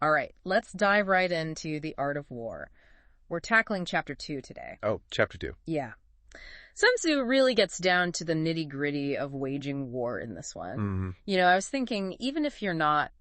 All right, let's dive right into the art of war. We're tackling chapter 2 today. Oh, chapter 2. Yeah. Sun Tzu really gets down to the nitty-gritty of waging war in this one. Mm-hmm. I was thinking, even if you're not,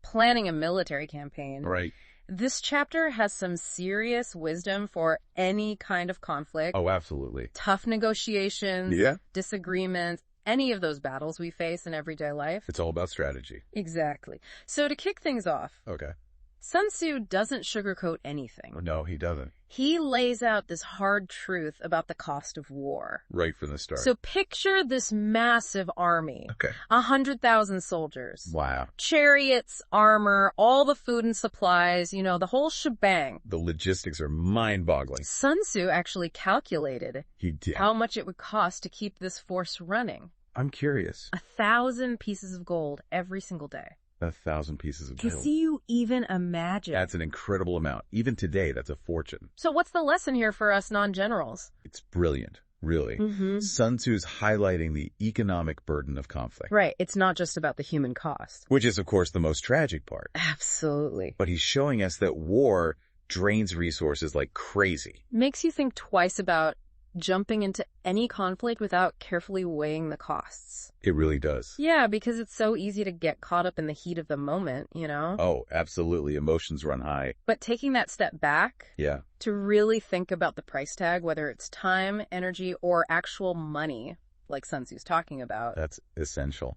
planning a military campaign, Right. this chapter has some serious wisdom for any kind of conflict. Oh, absolutely. Tough negotiations, Yeah. disagreements, any of those battles we face in everyday life. It's all about strategy. Exactly. So to kick things off, Okay. Sun Tzu doesn't sugarcoat anything. No, he doesn't. He lays out this hard truth about the cost of war. Right from the start. So picture this massive army. Okay. 100,000 soldiers. Wow. Chariots, armor, all the food and supplies, the whole shebang. The logistics are mind-boggling. Sun Tzu actually calculated He did. how much it would cost to keep this force running. I'm curious. 1,000 pieces of gold every single day. 1,000 pieces of Can gold. you even imagine? That's an incredible amount. Even today, that's a fortune. So what's the lesson here for us non-generals? It's brilliant, really. Mm-hmm. Sun Tzu's highlighting the economic burden of conflict. Right. It's not just about the human cost. Which is, of course, the most tragic part. Absolutely. But he's showing us that war drains resources like crazy. Makes you think twice about jumping into any conflict without carefully weighing the costs. It really does. Yeah, because it's so easy to get caught up in the heat of the moment, Oh, absolutely. Emotions run high. But taking that step back Yeah. to really think about the price tag, whether it's time, energy, or actual money, like Sun Tzu's talking about. That's essential.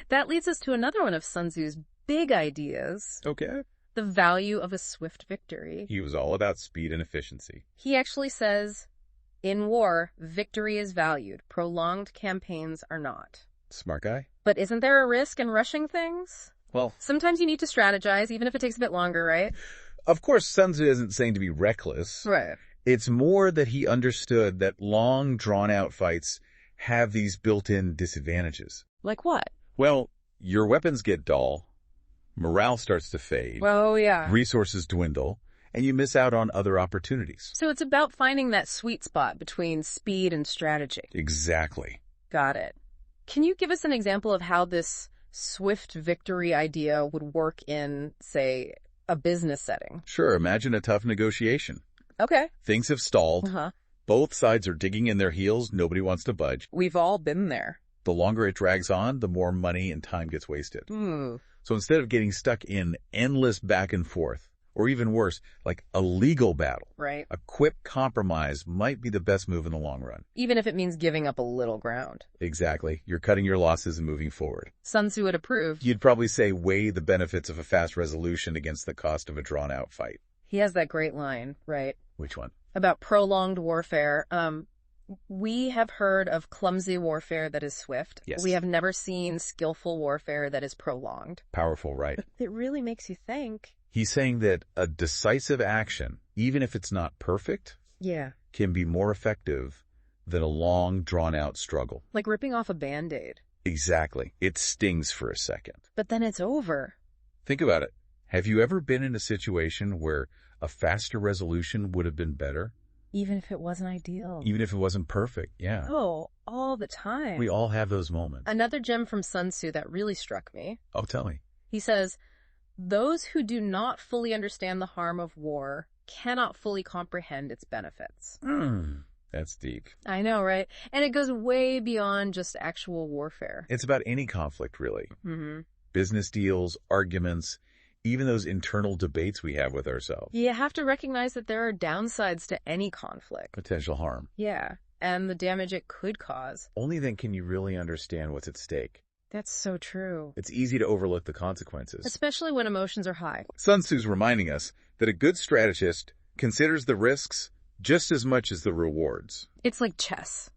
That leads us to another one of Sun Tzu's big ideas, Okay. the value of a swift victory. He was all about speed and efficiency. He actually says, in war, victory is valued. Prolonged campaigns are not. Smart guy? But isn't there a risk in rushing things? Well, Sometimes you need to strategize, even if it takes a bit longer, right? of course, Sun Tzu isn't saying to be reckless. Right. It's more that he understood that long, drawn-out fights have these built-in disadvantages. Like what? Well, your weapons get dull, morale starts to fade, Oh, yeah. resources dwindle, and you miss out on other opportunities. So it's about finding that sweet spot between speed and strategy. Exactly. Got it. Can you give us an example of how this swift victory idea would work in, say, a business setting? Sure, imagine a tough negotiation. Okay. Things have stalled. Uh-huh. Both sides are digging in their heels. Nobody wants to budge. We've all been there. The longer it drags on, the more money and time gets wasted. Hmm. So instead of getting stuck in endless back and forth, or even worse, like a legal battle, Right. a quick compromise might be the best move in the long run. Even if it means giving up a little ground. Exactly. You're cutting your losses and moving forward. Sun Tzu would approve. You'd probably say weigh the benefits of a fast resolution against the cost of a drawn-out fight. He has that great line, right, Which one? about prolonged warfare. We have heard of clumsy warfare that is swift. Yes. We have never seen skillful warfare that is prolonged. Powerful, right? It really makes you think. He's saying that a decisive action, even if it's not perfect, Yeah. can be more effective than a long, drawn-out struggle. Like ripping off a Band-Aid. Exactly. It stings for a second. But then it's over. Think about it. Have you ever been in a situation where a faster resolution would have been better? Even if it wasn't ideal. Even if it wasn't perfect, yeah. Oh, all the time. We all have those moments. Another gem from Sun Tzu that really struck me. Oh, tell me. He says, those who do not fully understand the harm of war cannot fully comprehend its benefits. That's deep. I know, right? And it goes way beyond just actual warfare. It's about any conflict, really. Mm-hmm. Business deals, arguments, even those internal debates we have with ourselves. You have to recognize that there are downsides to any conflict. Potential harm. Yeah, and the damage it could cause. Only then can you really understand what's at stake. That's so true. It's easy to overlook the consequences. Especially when emotions are high. Sun Tzu's reminding us that a good strategist considers the risks just as much as the rewards. It's like chess.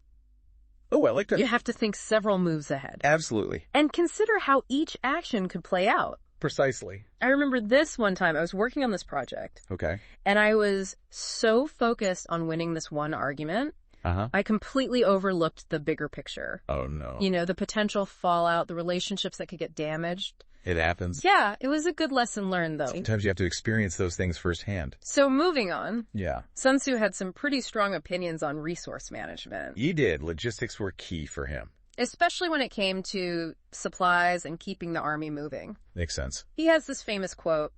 Oh, I like that. You have to think several moves ahead. Absolutely. And consider how each action could play out. Precisely. I remember this one time, I was working on this project, Okay. and I was so focused on winning this one argument, I completely overlooked the bigger picture. Oh, no. The potential fallout, the relationships that could get damaged. It happens. Yeah, it was a good lesson learned, though. Sometimes you have to experience those things firsthand. So moving on, Yeah. Sun Tzu had some pretty strong opinions on resource management, He did. Logistics were key for him. especially when it came to supplies and keeping the army moving. Makes sense. He has this famous quote,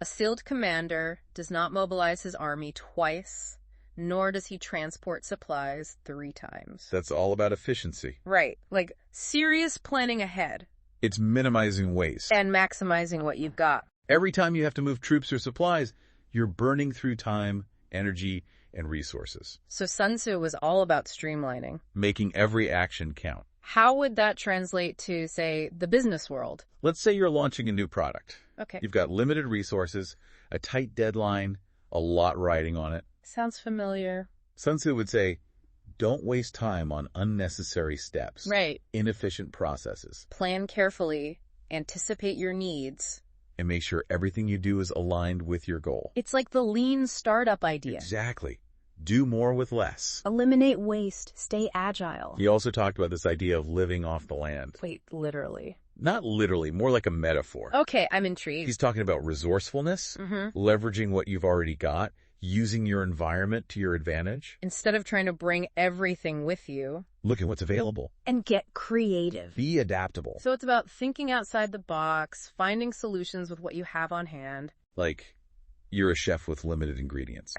A skilled commander does not mobilize his army twice, nor does he transport supplies 3 times. That's all about efficiency. Right. Like serious planning ahead. It's minimizing waste. And maximizing what you've got. Every time you have to move troops or supplies, you're burning through time, energy, and resources. So Sun Tzu was all about streamlining. Making every action count. How would that translate to, say, the business world? Let's say you're launching a new product. Okay. You've got limited resources, a tight deadline, a lot riding on it. Sounds familiar. Sun Tzu would say, don't waste time on unnecessary steps. Right. Inefficient processes. Plan carefully, anticipate your needs. And make sure everything you do is aligned with your goal. It's like the lean startup idea. Exactly. Do more with less. Eliminate waste. Stay agile. He also talked about this idea of living off the land. Wait, literally? Not literally, more like a metaphor. Okay, I'm intrigued. He's talking about resourcefulness, leveraging what you've already got, using your environment to your advantage. Instead of trying to bring everything with you. Look at what's available. And get creative. Be adaptable. So it's about thinking outside the box, finding solutions with what you have on hand. Like, you're a chef with limited ingredients.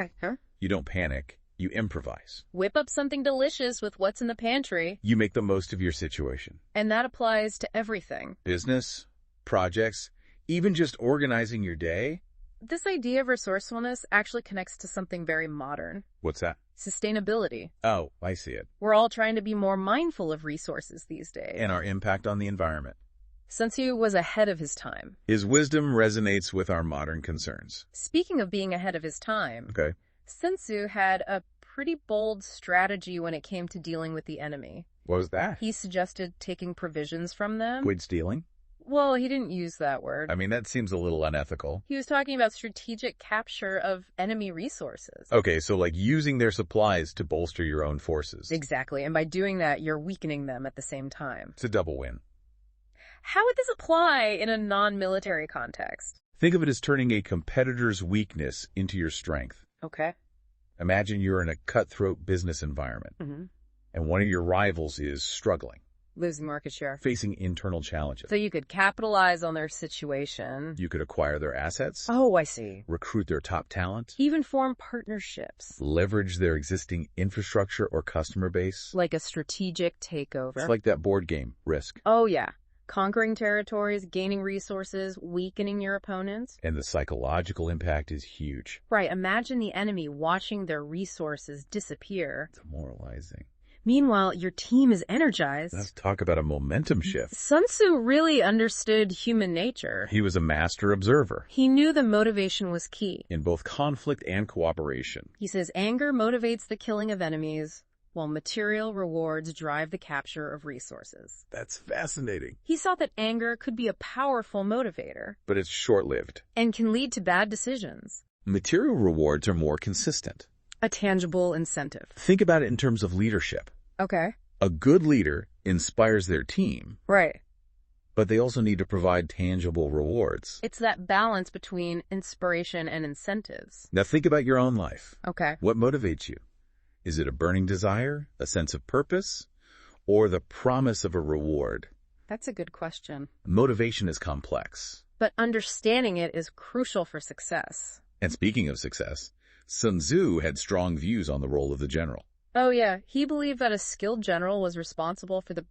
You don't panic. You improvise. Whip up something delicious with what's in the pantry. You make the most of your situation. And that applies to everything. Business, projects, even just organizing your day. This idea of resourcefulness actually connects to something very modern. What's that? Sustainability. Oh, I see it. We're all trying to be more mindful of resources these days. And our impact on the environment. Sun Tzu was ahead of his time. His wisdom resonates with our modern concerns. Speaking of being ahead of his time, Okay. Sun Tzu had a pretty bold strategy when it came to dealing with the enemy. What was that? He suggested taking provisions from them. Quid stealing? Well, he didn't use that word. I mean, that seems a little unethical. He was talking about strategic capture of enemy resources. Okay, so like using their supplies to bolster your own forces. Exactly, and by doing that, you're weakening them at the same time. It's a double win. How would this apply in a non-military context? Think of it as turning a competitor's weakness into your strength. Okay. Imagine you're in a cutthroat business environment, and one of your rivals is struggling. Losing market share. Facing internal challenges. So you could capitalize on their situation. You could acquire their assets. Oh, I see. Recruit their top talent. Even form partnerships. Leverage their existing infrastructure or customer base. Like a strategic takeover. It's like that board game, Risk. Oh, yeah. Conquering territories, gaining resources, weakening your opponents. And the psychological impact is huge. Right. Imagine the enemy watching their resources disappear. Demoralizing. Meanwhile, your team is energized. Let's talk about a momentum shift. Sun Tzu really understood human nature. He was a master observer. He knew the motivation was key. In both conflict and cooperation. He says anger motivates the killing of enemies, while material rewards drive the capture of resources. That's fascinating. He saw that anger could be a powerful motivator. But it's short-lived. And can lead to bad decisions. Material rewards are more consistent. A tangible incentive. Think about it in terms of leadership. Okay. A good leader inspires their team. Right. But they also need to provide tangible rewards. It's that balance between inspiration and incentives. Now think about your own life. Okay. What motivates you? Is it a burning desire, a sense of purpose, or the promise of a reward? That's a good question. Motivation is complex. But understanding it is crucial for success. And speaking of success, Sun Tzu had strong views on the role of the general. Oh, yeah. He believed that a skilled general was responsible for the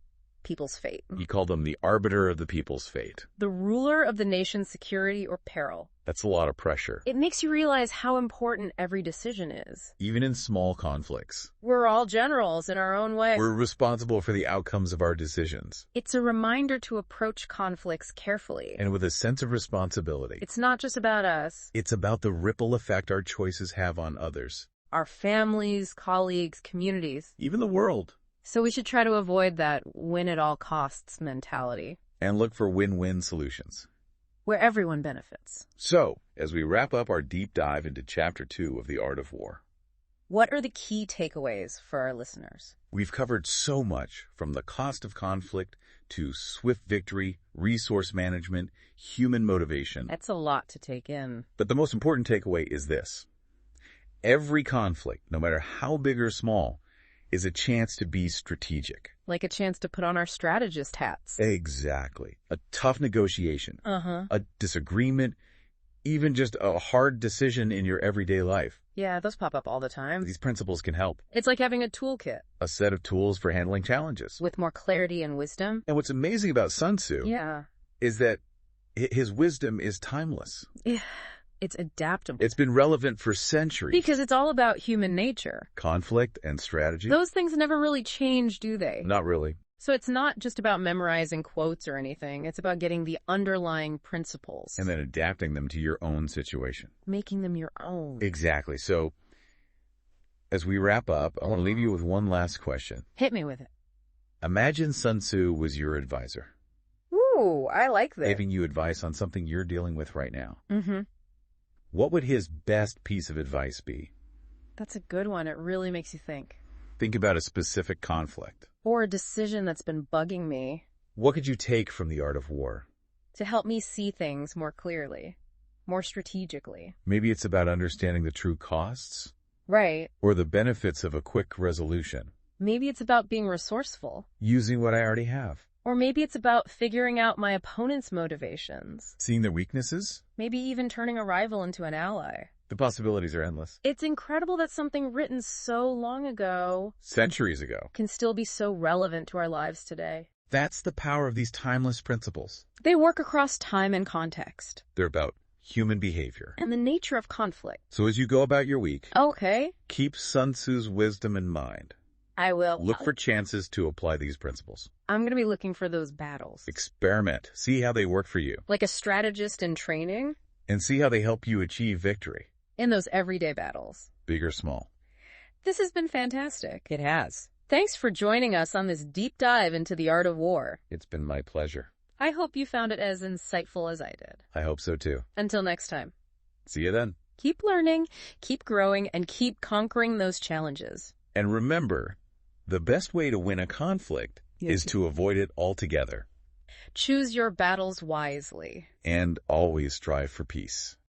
people's fate. He called them the arbiter of the people's fate. The ruler of the nation's security or peril. That's a lot of pressure. It makes you realize how important every decision is. Even in small conflicts. We're all generals in our own way. We're responsible for the outcomes of our decisions. It's a reminder to approach conflicts carefully. And with a sense of responsibility. It's not just about us. It's about the ripple effect our choices have on others. Our families, colleagues, communities. Even the world. So we should try to avoid that win-at-all-costs mentality. And look for win-win solutions. Where everyone benefits. So, as we wrap up our deep dive into Chapter 2 of The Art of War, what are the key takeaways for our listeners? We've covered so much, from the cost of conflict to swift victory, resource management, human motivation. That's a lot to take in. But the most important takeaway is this. Every conflict, no matter how big or small, is a chance to be strategic. Like a chance to put on our strategist hats. Exactly. A tough negotiation. A disagreement even just a hard decision in your everyday life. Yeah, those pop up all the time. These principles can help. It's like having a toolkit. A set of tools for handling challenges. With more clarity and wisdom. And what's amazing about Sun Tzu is that his wisdom is timeless. Yeah, it's adaptable. It's been relevant for centuries. Because it's all about human nature. Conflict and strategy. Those things never really change, do they? Not really. So it's not just about memorizing quotes or anything. It's about getting the underlying principles. And then adapting them to your own situation. Making them your own. Exactly. So, as we wrap up, I want to leave you with one last question. Hit me with it. Imagine Sun Tzu was your advisor. Ooh, I like this. Giving you advice on something you're dealing with right now. Mm-hmm. What would his best piece of advice be? That's a good one. It really makes you think. Think about a specific conflict. Or a decision that's been bugging me. What could you take from the art of war? To help me see things more clearly, more strategically. Maybe it's about understanding the true costs? Right. Or the benefits of a quick resolution. Maybe it's about being resourceful. Using what I already have. Or maybe it's about figuring out my opponent's motivations. Seeing their weaknesses? Maybe even turning a rival into an ally. The possibilities are endless. It's incredible that something written so long ago, centuries ago, can still be so relevant to our lives today. That's the power of these timeless principles. They work across time and context. They're about human behavior. And the nature of conflict. So as you go about your week, okay, keep Sun Tzu's wisdom in mind. I will. Look for chances to apply these principles. I'm going to be looking for those battles. Experiment. See how they work for you. Like a strategist in training. And see how they help you achieve victory. In those everyday battles. Big or small. This has been fantastic. It has. Thanks for joining us on this deep dive into the art of war. It's been my pleasure. I hope you found it as insightful as I did. I hope so too. Until next time. See you then. Keep learning, keep growing, and keep conquering those challenges. And remember, the best way to win a conflict is to avoid it altogether. Choose your battles wisely. And always strive for peace.